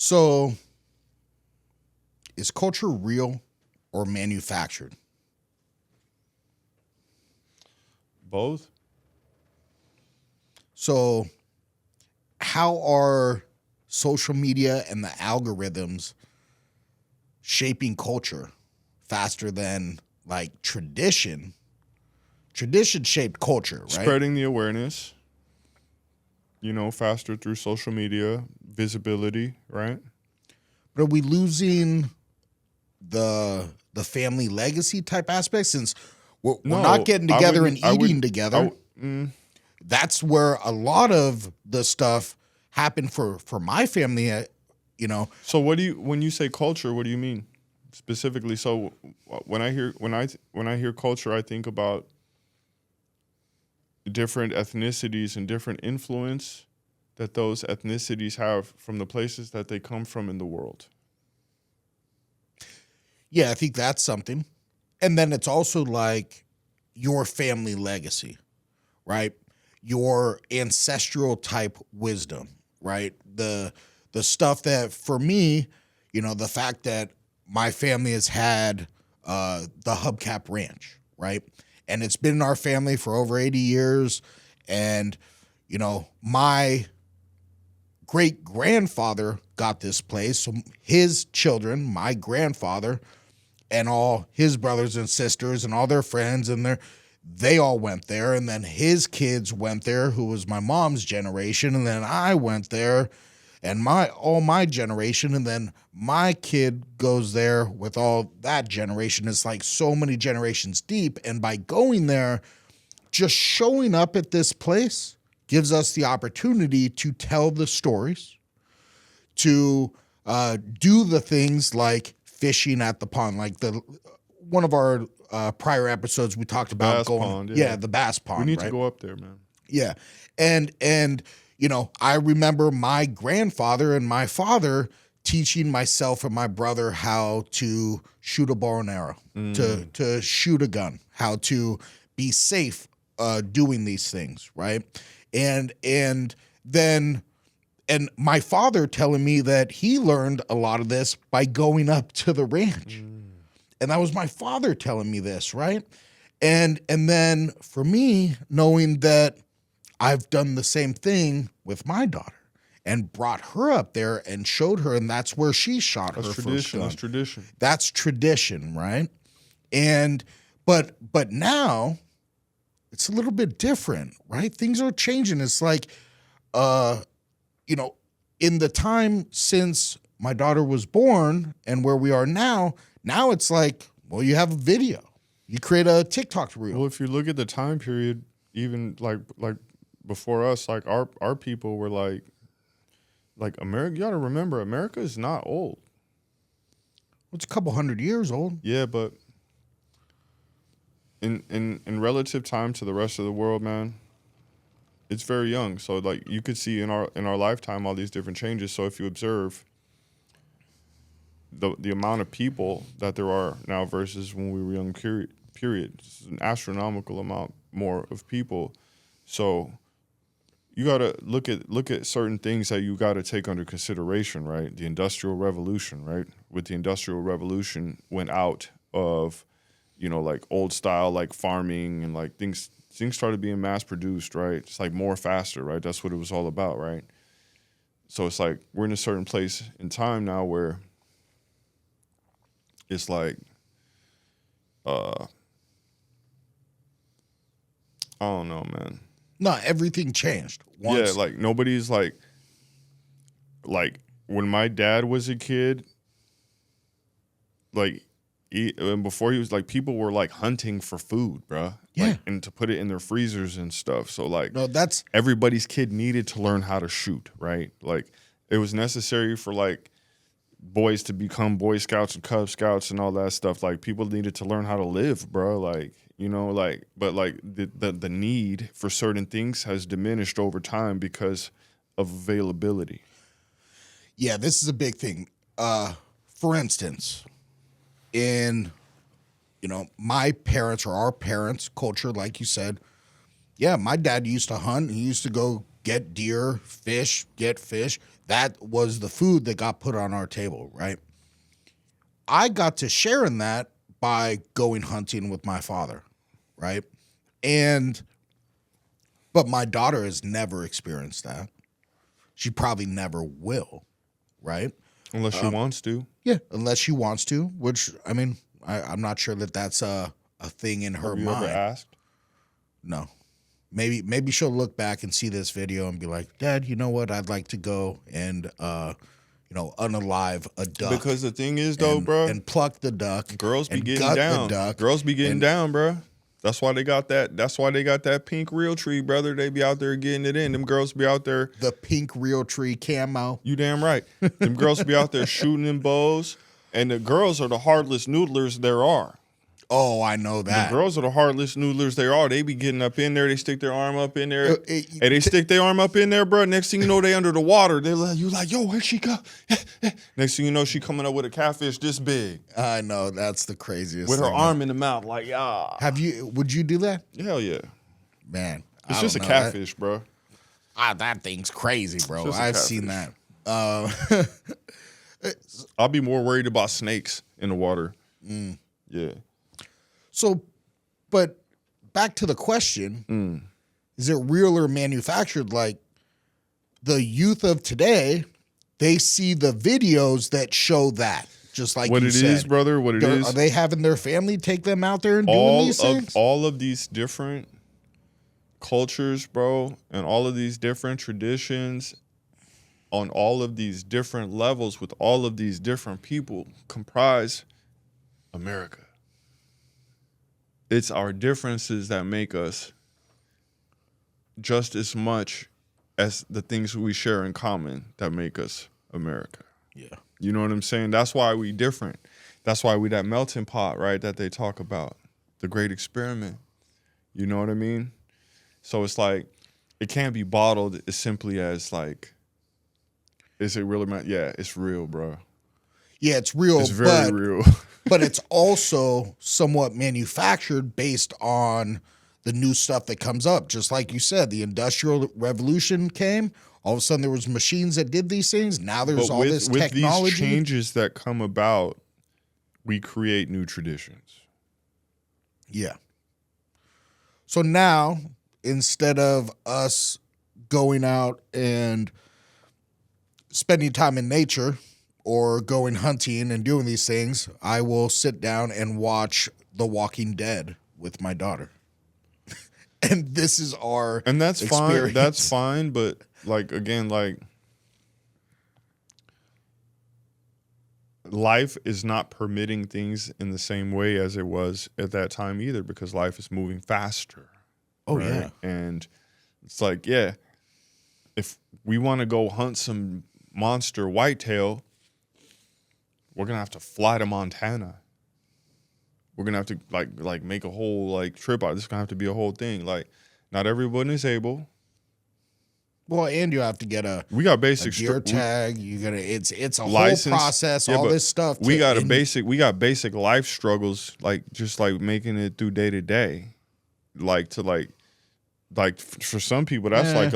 So, is culture real or manufactured? Both. So, how are social media and the algorithms shaping culture faster than like tradition? Tradition shaped culture, right? Spreading the awareness, faster through social media, visibility, right? But are we losing the family legacy type aspect since we're not No, getting I together and wouldn't. I eating wouldn't. together? That's where a lot of the stuff happened for my family. So when you say culture, what do you mean specifically? So when I hear culture, I think about different ethnicities and different influence that those ethnicities have from the places that they come from in the world. Yeah, I think that's something. And then it's also like your family legacy, right? Your ancestral type wisdom, right? The stuff that for me, the fact that my family has had the Hubcap Ranch, right? And it's been in our family for over 80 years. And, my great grandfather got this place. So his children, my grandfather, and all his brothers and sisters and all their friends they all went there, and then his kids went there, who was my mom's generation, and then I went there and all my generation, and then my kid goes there with all that generation. It's like so many generations deep, and by going there, just showing up at this place gives us the opportunity to tell the stories, to do the things like fishing at the pond, like one of our prior episodes we talked about Bass going, pond, yeah. the bass pond. We need right? to go up there, man. Yeah, and I remember my grandfather and my father teaching myself and my brother how to shoot a bow and arrow, to shoot a gun, how to be safe doing these things, right? And then. And my father telling me that he learned a lot of this by going up to the ranch. And that was my father telling me this, right? And then for me, knowing that I've done the same thing with my daughter and brought her up there and showed her, and that's where she shot her first gun. That's tradition. That's tradition, right? And but now it's a little bit different, right? Things are changing. It's like in the time since my daughter was born and where we are now it's like, well, you have a video. You create a TikTok reel. Well, if you look at the time period, even like before us, like our people were like America. You got to remember, America is not old. It's a couple hundred years old. Yeah, but in relative time to the rest of the world, man, it's very young. So like you could see in our lifetime all these different changes. So if you observe the amount of people that there are now versus when we were young, period, it's an astronomical amount more of people. So you gotta look at certain things that you gotta take under consideration, right? The Industrial Revolution, right? With the Industrial Revolution went out of, like old style like farming and like things started being mass produced, right? It's like more faster, right? That's what it was all about, right? So it's like we're in a certain place in time now where it's like, I don't know, man. No, everything changed. Yeah, like nobody's like when my dad was a kid, like and before he was like, people were like hunting for food, bruh. Yeah. And to put it in their freezers and stuff. So like, no, that's everybody's kid needed to learn how to shoot, right? Like it was necessary for like boys to become Boy Scouts and Cub Scouts and all that stuff. Like people needed to learn how to live, bro. Like, but like the need for certain things has diminished over time because of availability. Yeah, this is a big thing. For instance, in my parents or our parents' culture, like you said, yeah, my dad used to hunt. He used to go get deer, fish, get fish. That was the food that got put on our table, right? I got to share in that by going hunting with my father, right? But my daughter has never experienced that. She probably never will, right? Unless she wants to. Yeah, unless she wants to, which, I mean, I'm not sure that that's a thing in her Have you mind. ever asked? No. Maybe she'll look back and see this video and be like, Dad, you know what? I'd like to go and, unalive a duck. Because the thing is, though, bro, and pluck the duck. girls be and getting gut down. The duck, Girls be getting and- down, bro. That's why they got that. That's why they got that pink real tree, brother. They be out there getting it in. Them girls be out there. The pink real tree camo. You damn right. Them girls be out there shooting in bows, and the girls are the hardest noodlers there are. Oh, I know that. The girls are the hardest noodlers there are. They be getting up in there. They stick their arm up in there. Hey, They stick their arm up in there, bro. Next thing you know, they under the water. You like, yo, where'd she go? Next thing you know, she coming up with a catfish this big. I know, that's the craziest With her thing. arm in the mouth, like, yeah. Would you do that? Hell yeah. Man. It's I just a don't know. catfish, bro. That thing's crazy, bro. It's just a I've seen catfish. that. I'll be more worried about snakes in the water. Yeah. So, but back to the question, is it real or manufactured? Like, the youth of today, they see the videos that show that, just like What you it said. is, brother, what it is. Are they having their family take them out there and doing all these things? all of these different cultures, bro, and all of these different traditions on all of these different levels with all of these different people comprise America. It's our differences that make us just as much as the things we share in common that make us America. Yeah. You know what I'm saying? That's why we different. That's why we that melting pot, right, that they talk about. The great experiment. You know what I mean? So it's like, it can't be bottled as simply as like, is it really, yeah, it's real, bro. Yeah, it's real. It's very real. But it's also somewhat manufactured based on the new stuff that comes up. Just like you said, the Industrial Revolution came. All of a sudden, there was machines that did these things. Now there's But all this technology. With these changes that come about, we create new traditions. Yeah. So now, instead of us going out and spending time in nature or going hunting and doing these things, I will sit down and watch The Walking Dead with my daughter. And this is our And that's experience. fine. That's fine. But like, again, like, life is not permitting things in the same way as it was at that time either, because life is moving faster. Oh, right? yeah. And it's like, yeah, if we want to go hunt some monster whitetail, we're gonna have to fly to Montana. We're gonna have to like make a whole like trip out. This is gonna have to be a whole thing. Like, not everyone is able. Well, and you have to get We got basic deer tag. You gotta. It's a license. whole process. Yeah, all but this stuff. We got basic life struggles, like just like making it through day to day, like for some people that's like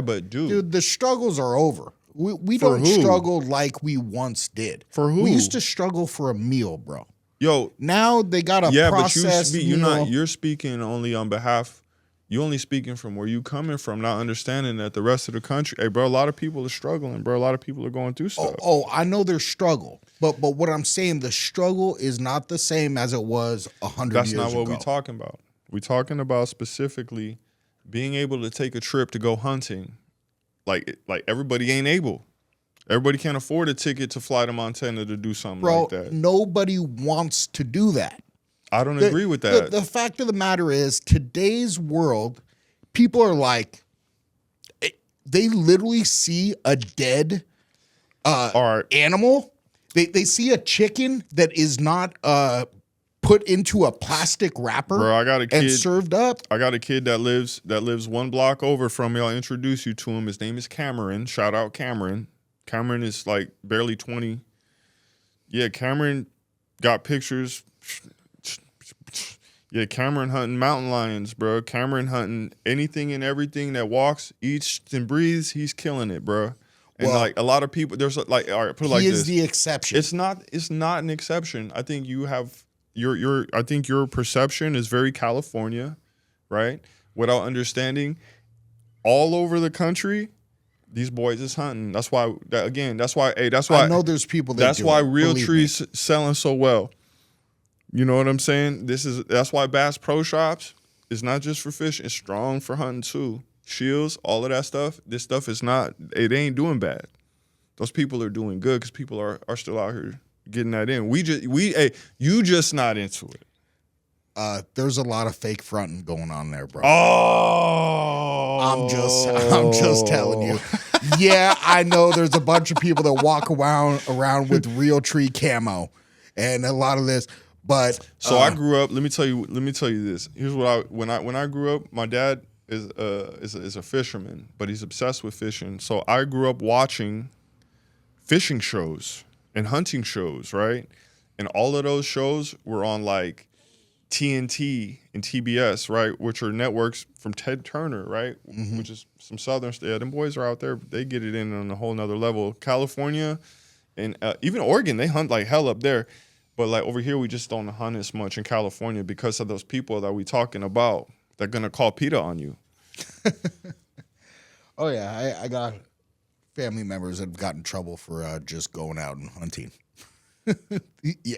but dude, the struggles are over. We For don't who? struggle like we once did. For who? We used to struggle for a meal, bro. Yo, Now they got a processed meal. You're speaking only on behalf. You only speaking from where you coming from, not understanding that the rest of the country. Hey, bro, a lot of people are struggling, bro. A lot of people are going through stuff. Oh, I know there's struggle, but what I'm saying, the struggle is not the same as it was 100 years ago. That's not what we're talking about. We're talking about specifically being able to take a trip to go hunting. Like everybody ain't able. Everybody can't afford a ticket to fly to Montana to do something Bro, like that. nobody wants to do that. I don't agree with that. The fact of the matter is, today's world, people are like, they literally see a dead animal. They see a chicken that is not put into a plastic wrapper. Bro, I got a kid and served up. I got a kid that lives one block over from me. I'll introduce you to him. His name is Cameron. Shout out Cameron. Cameron is like barely 20. Yeah, Cameron got pictures. Yeah, Cameron hunting mountain lions, bro. Cameron hunting anything and everything that walks, eats, and breathes. He's killing it, bro. And Well, like a lot of people, there's like, all right, put it like he is this. the exception. It's not an exception. I think you have I think your perception is very California, right? Without understanding all over the country, these boys is hunting. That's why I know there's people that that's do why it, real believe trees me. selling so well. You know what I'm saying? That's why Bass Pro Shops is not just for fishing, it's strong for hunting too. Shields, all of that stuff. This stuff is not, it ain't doing bad. Those people are doing good because people are still out here getting that in. You just not into it. There's a lot of fake fronting going on there, bro. Oh, I'm just telling you. Yeah, I know there's a bunch of people that walk around with real tree camo and a lot of this, but So I grew up. Let me tell you this. Here's what when I grew up, my dad is a fisherman, but he's obsessed with fishing. So I grew up watching fishing shows and hunting shows, right? And all of those shows were on like TNT and TBS, right? Which are networks from Ted Turner, right? Mm-hmm. Which is some Southern state. Yeah, them boys are out there. They get it in on a whole nother level. California and even Oregon, they hunt like hell up there. But like over here, we just don't hunt as much in California because of those people that we talking about. They're gonna call PETA on you. Oh yeah, I got family members that have gotten in trouble for just going out and hunting. Yeah,